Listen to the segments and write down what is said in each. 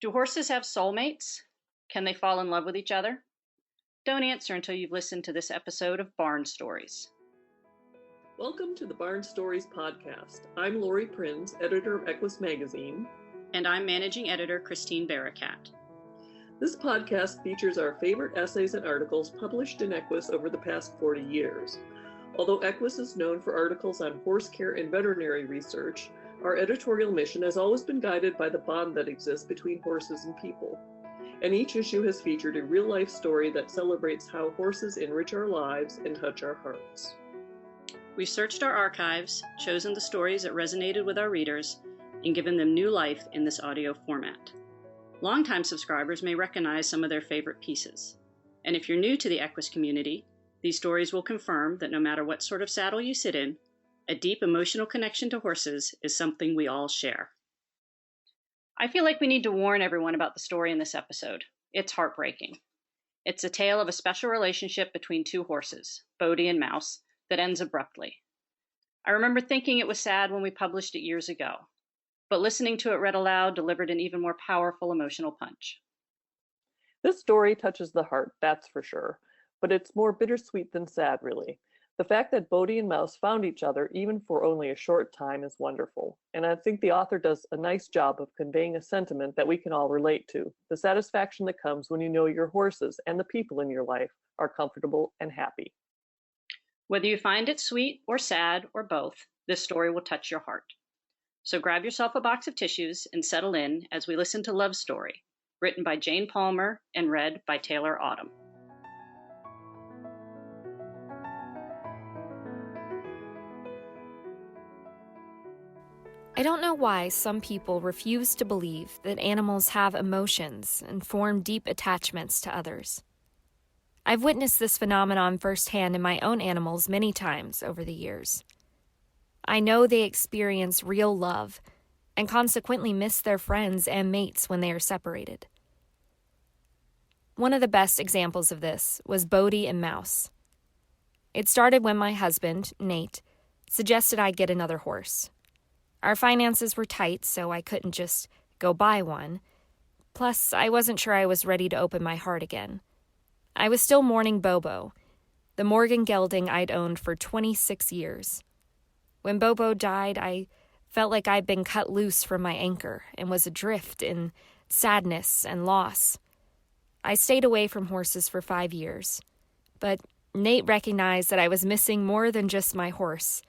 Do horses have soulmates? Can they fall in love with each other? Don't answer until you've listened to this episode of Barn Stories. Welcome to the Barn Stories podcast. I'm Lori Prinz, editor of Equus Magazine. And I'm managing editor Christine Barakat. This podcast features our favorite essays and articles published in Equus over the past 40 years. Although Equus is known for articles on horse care and veterinary research, our editorial mission has always been guided by the bond that exists between horses and people. And each issue has featured a real-life story that celebrates how horses enrich our lives and touch our hearts. We've searched our archives, chosen the stories that resonated with our readers, and given them new life in this audio format. Longtime subscribers may recognize some of their favorite pieces. And if you're new to the Equus community, these stories will confirm that no matter what sort of saddle you sit in, a deep emotional connection to horses is something we all share. I feel like we need to warn everyone about the story in this episode. It's heartbreaking. It's a tale of a special relationship between two horses, Bodie and Mouse, that ends abruptly. I remember thinking it was sad when we published it years ago, but listening to it read aloud delivered an even more powerful emotional punch. This story touches the heart, that's for sure, but it's more bittersweet than sad, really. The fact that Bodie and Mouse found each other, even for only a short time, is wonderful, and I think the author does a nice job of conveying a sentiment that we can all relate to, the satisfaction that comes when you know your horses and the people in your life are comfortable and happy. Whether you find it sweet or sad or both, this story will touch your heart. So grab yourself a box of tissues and settle in as we listen to Love Story, written by Jane Palmer and read by Taylor Autumn. I don't know why some people refuse to believe that animals have emotions and form deep attachments to others. I've witnessed this phenomenon firsthand in my own animals many times over the years. I know they experience real love and consequently miss their friends and mates when they are separated. One of the best examples of this was Bodie and Mouse. It started when my husband, Nate, suggested I get another horse. Our finances were tight, so I couldn't just go buy one. Plus, I wasn't sure I was ready to open my heart again. I was still mourning Bobo, the Morgan gelding I'd owned for 26 years. When Bobo died, I felt like I'd been cut loose from my anchor and was adrift in sadness and loss. I stayed away from horses for 5 years, but Nate recognized that I was missing more than just my horse.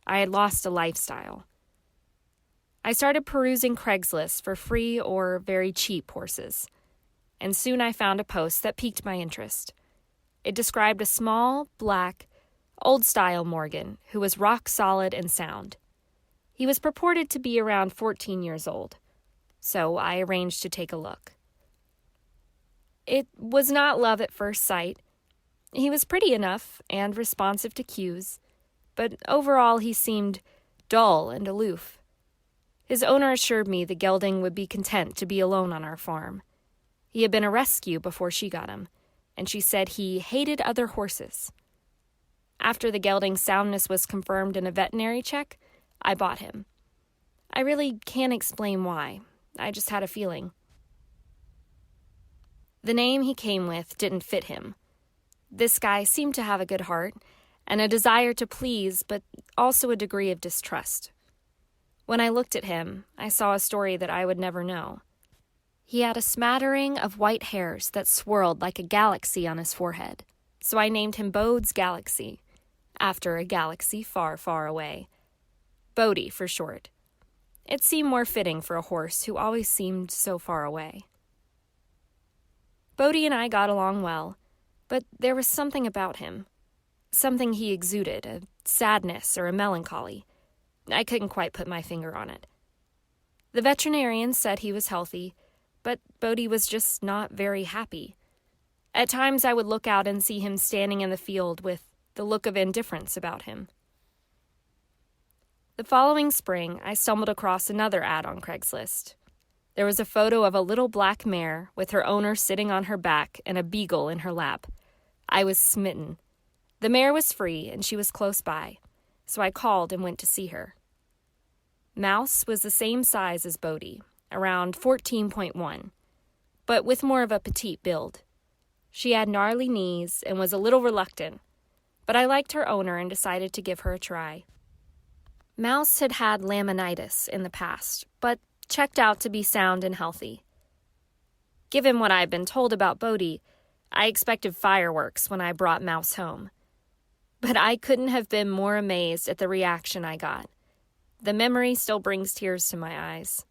I had lost a lifestyle. I started perusing Craigslist for free or very cheap horses, and soon I found a post that piqued my interest. It described a small, black, old-style Morgan who was rock solid and sound. He was purported to be around 14 years old, so I arranged to take a look. It was not love at first sight. He was pretty enough and responsive to cues, but overall he seemed dull and aloof. His owner assured me the gelding would be content to be alone on our farm. He had been a rescue before she got him, and she said he hated other horses. After the gelding's soundness was confirmed in a veterinary check, I bought him. I really can't explain why. I just had a feeling. The name he came with didn't fit him. This guy seemed to have a good heart and a desire to please, but also a degree of distrust. When I looked at him, I saw a story that I would never know. He had a smattering of white hairs that swirled like a galaxy on his forehead, so I named him Bode's Galaxy, after a galaxy far, far away. Bodie, for short. It seemed more fitting for a horse who always seemed so far away. Bodie and I got along well, but there was something about him. Something he exuded, a sadness or a melancholy. I couldn't quite put my finger on it. The veterinarian said he was healthy, but Bodie was just not very happy. At times I would look out and see him standing in the field with the look of indifference about him. The following spring, I stumbled across another ad on Craigslist. There was a photo of a little black mare with her owner sitting on her back and a beagle in her lap. I was smitten. The mare was free, and she was close by, so I called and went to see her. Mouse was the same size as Bodie, around 14.1, but with more of a petite build. She had gnarly knees and was a little reluctant, but I liked her owner and decided to give her a try. Mouse had had laminitis in the past, but checked out to be sound and healthy. Given what I'd been told about Bodie, I expected fireworks when I brought Mouse home. But I couldn't have been more amazed at the reaction I got. The memory still brings tears to my eyes.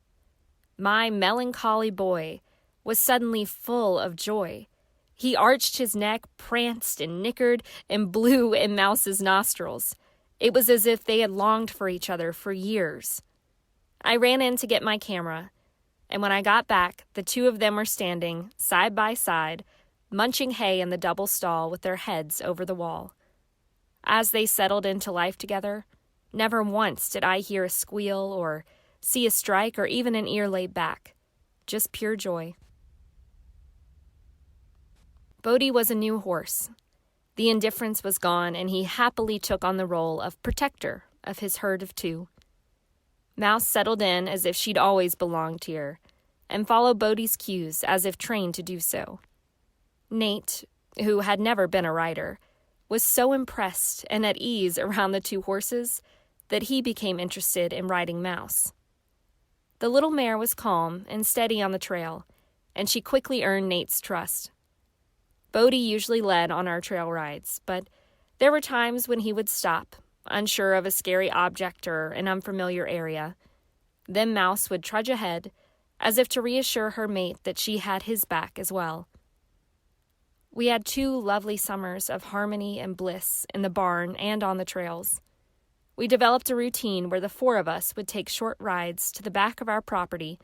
My melancholy boy was suddenly full of joy. He arched his neck, pranced and nickered, and blew in Mouse's nostrils. It was as if they had longed for each other for years. I ran in to get my camera, and when I got back, the two of them were standing, side by side, munching hay in the double stall with their heads over the wall. As they settled into life together, never once did I hear a squeal or see a strike or even an ear laid back. Just pure joy. Bodie was a new horse. The indifference was gone, and he happily took on the role of protector of his herd of two. Mouse settled in as if she'd always belonged here, and followed Bodie's cues as if trained to do so. Nate, who had never been a rider, was so impressed and at ease around the two horses that he became interested in riding Mouse. The little mare was calm and steady on the trail, and she quickly earned Nate's trust. Bodie usually led on our trail rides, but there were times when he would stop, unsure of a scary object or an unfamiliar area. Then Mouse would trudge ahead, as if to reassure her mate that she had his back as well. We had 2 lovely summers of harmony and bliss in the barn and on the trails. We developed a routine where the 4 of us would take short rides to the back of our property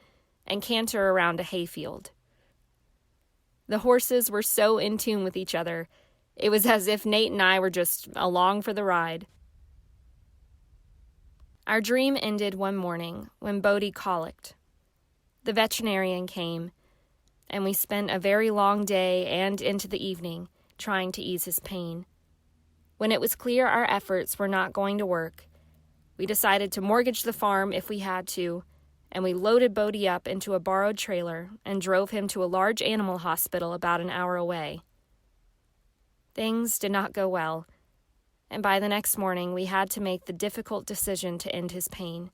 and canter around a hayfield. The horses were so in tune with each other, it was as if Nate and I were just along for the ride. Our dream ended one morning when Bodie colicked. The veterinarian came, and we spent a very long day and into the evening trying to ease his pain. When it was clear our efforts were not going to work, we decided to mortgage the farm if we had to, and we loaded Bodie up into a borrowed trailer and drove him to a large animal hospital about an hour away. Things did not go well, and by the next morning we had to make the difficult decision to end his pain.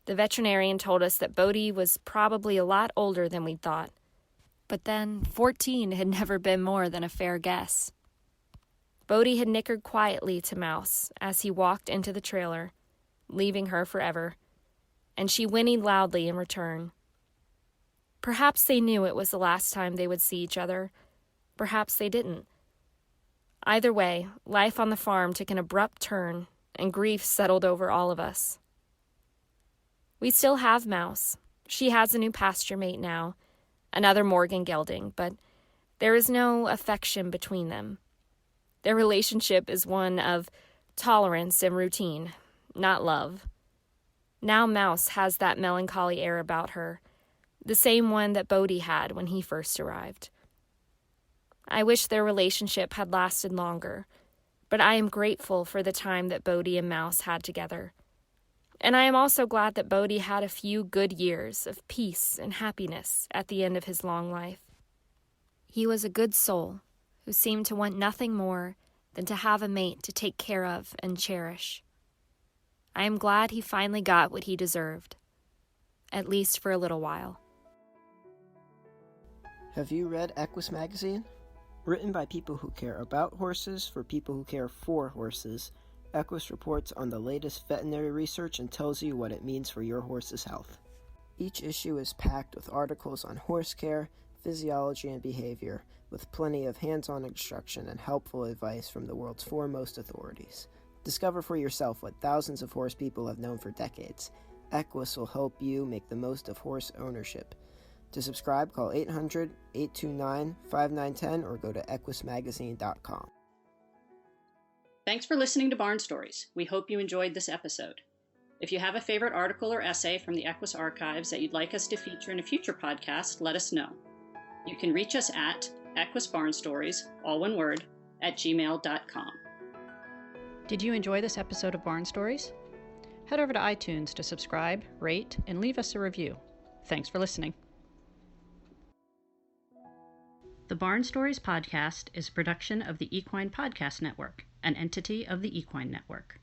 The veterinarian told us that Bodie was probably a lot older than we'd thought, but then 14 had never been more than a fair guess. Bodie had nickered quietly to Mouse as he walked into the trailer, leaving her forever, and she whinnied loudly in return. Perhaps they knew it was the last time they would see each other. Perhaps they didn't. Either way, life on the farm took an abrupt turn, and grief settled over all of us. We still have Mouse. She has a new pasture mate now, another Morgan gelding, but there is no affection between them. Their relationship is one of tolerance and routine, not love. Now Mouse has that melancholy air about her, the same one that Bodie had when he first arrived. I wish their relationship had lasted longer, but I am grateful for the time that Bodie and Mouse had together. And I am also glad that Bodie had a few good years of peace and happiness at the end of his long life. He was a good soul who seemed to want nothing more than to have a mate to take care of and cherish. I am glad he finally got what he deserved, at least for a little while. Have you read Equus magazine? Written by people who care about horses for people who care for horses, Equus reports on the latest veterinary research and tells you what it means for your horse's health. Each issue is packed with articles on horse care, physiology, and behavior, with plenty of hands-on instruction and helpful advice from the world's foremost authorities. Discover for yourself what thousands of horse people have known for decades. Equus will help you make the most of horse ownership. To subscribe, call 800-829-5910 or go to equusmagazine.com. Thanks for listening to Barn Stories. We hope you enjoyed this episode. If you have a favorite article or essay from the Equus archives that you'd like us to feature in a future podcast, let us know. You can reach us at equusbarnstories, all one word, @gmail.com. Did you enjoy this episode of Barn Stories? Head over to iTunes to subscribe, rate, and leave us a review. Thanks for listening. The Barn Stories podcast is a production of the Equine Podcast Network, an entity of the Equine Network.